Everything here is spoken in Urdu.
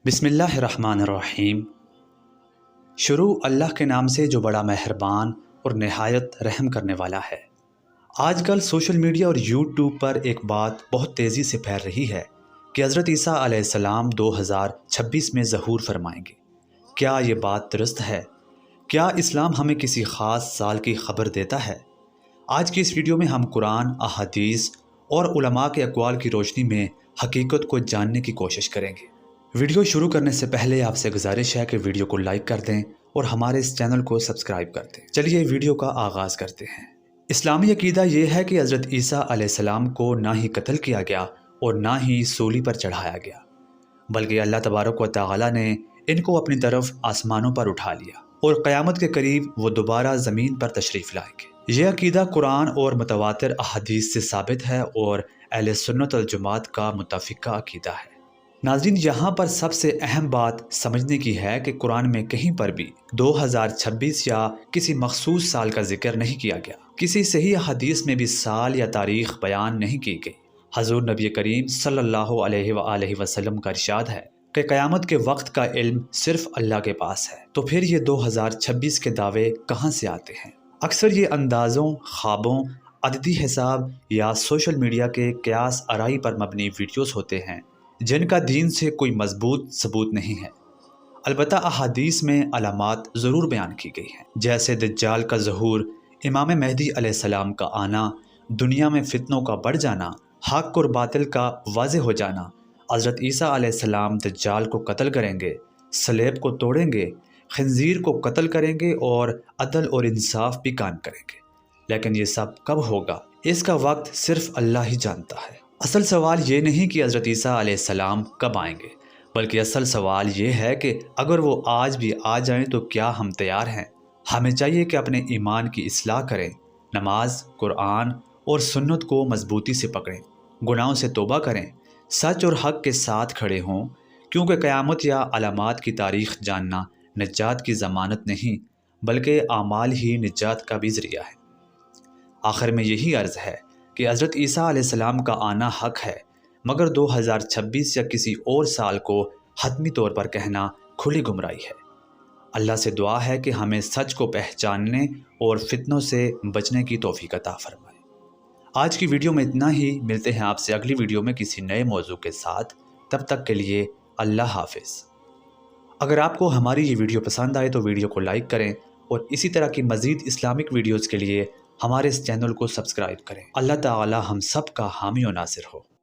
بسم اللہ الرحمن الرحیم۔ شروع اللہ کے نام سے جو بڑا مہربان اور نہایت رحم کرنے والا ہے۔ آج کل سوشل میڈیا اور یوٹیوب پر ایک بات بہت تیزی سے پھیل رہی ہے کہ حضرت عیسیٰ علیہ السلام 2026 میں ظہور فرمائیں گے۔ کیا یہ بات درست ہے؟ کیا اسلام ہمیں کسی خاص سال کی خبر دیتا ہے؟ آج کی اس ویڈیو میں ہم قرآن، احادیث اور علماء کے اقوال کی روشنی میں حقیقت کو جاننے کی کوشش کریں گے۔ ویڈیو شروع کرنے سے پہلے آپ سے گزارش ہے کہ ویڈیو کو لائک کر دیں اور ہمارے اس چینل کو سبسکرائب کر دیں۔ چلیے ویڈیو کا آغاز کرتے ہیں۔ اسلامی عقیدہ یہ ہے کہ حضرت عیسیٰ علیہ السلام کو نہ ہی قتل کیا گیا اور نہ ہی سولی پر چڑھایا گیا، بلکہ اللہ تبارک و تعالی نے ان کو اپنی طرف آسمانوں پر اٹھا لیا اور قیامت کے قریب وہ دوبارہ زمین پر تشریف لائیں گے۔ یہ عقیدہ قرآن اور متواتر احادیث سے ثابت ہے اور اہل سنت والجماعت کا متفقہ عقیدہ ہے۔ ناظرین، یہاں پر سب سے اہم بات سمجھنے کی ہے کہ قرآن میں کہیں پر بھی 2026 یا کسی مخصوص سال کا ذکر نہیں کیا گیا۔ کسی صحیح حدیث میں بھی سال یا تاریخ بیان نہیں کی گئی۔ حضور نبی کریم صلی اللہ علیہ وآلہ وسلم کا ارشاد ہے کہ قیامت کے وقت کا علم صرف اللہ کے پاس ہے۔ تو پھر یہ 2026 کے دعوے کہاں سے آتے ہیں؟ اکثر یہ اندازوں، خوابوں، عددی حساب یا سوشل میڈیا کے قیاس آرائی پر مبنی ویڈیوز ہوتے ہیں جن کا دین سے کوئی مضبوط ثبوت نہیں ہے۔ البتہ احادیث میں علامات ضرور بیان کی گئی ہیں، جیسے دجال کا ظہور، امام مہدی علیہ السلام کا آنا، دنیا میں فتنوں کا بڑھ جانا، حق اور باطل کا واضح ہو جانا۔ حضرت عیسیٰ علیہ السلام دجال کو قتل کریں گے، صلیب کو توڑیں گے، خنزیر کو قتل کریں گے اور عدل اور انصاف بھی قائم کریں گے۔ لیکن یہ سب کب ہوگا؟ اس کا وقت صرف اللہ ہی جانتا ہے۔ اصل سوال یہ نہیں کہ حضرت عیسیٰ علیہ السلام کب آئیں گے، بلکہ اصل سوال یہ ہے کہ اگر وہ آج بھی آ جائیں تو کیا ہم تیار ہیں؟ ہمیں چاہیے کہ اپنے ایمان کی اصلاح کریں، نماز، قرآن اور سنت کو مضبوطی سے پکڑیں، گناہوں سے توبہ کریں، سچ اور حق کے ساتھ کھڑے ہوں، کیونکہ قیامت یا علامات کی تاریخ جاننا نجات کی ضمانت نہیں بلکہ اعمال ہی نجات کا بھی ذریعہ ہے۔ آخر میں یہی عرض ہے کہ حضرت عیسیٰ علیہ السلام کا آنا حق ہے، مگر 2026 یا کسی اور سال کو حتمی طور پر کہنا کھلی گمراہی ہے۔ اللہ سے دعا ہے کہ ہمیں سچ کو پہچاننے اور فتنوں سے بچنے کی توفیق عطا فرمائے۔ آج کی ویڈیو میں اتنا ہی، ملتے ہیں آپ سے اگلی ویڈیو میں کسی نئے موضوع کے ساتھ۔ تب تک کے لیے اللہ حافظ۔ اگر آپ کو ہماری یہ ویڈیو پسند آئے تو ویڈیو کو لائک کریں اور اسی طرح کی مزید اسلامک ویڈیوز کے لیے ہمارے اس چینل کو سبسکرائب کریں۔ اللہ تعالی ہم سب کا حامی و ناصر ہو۔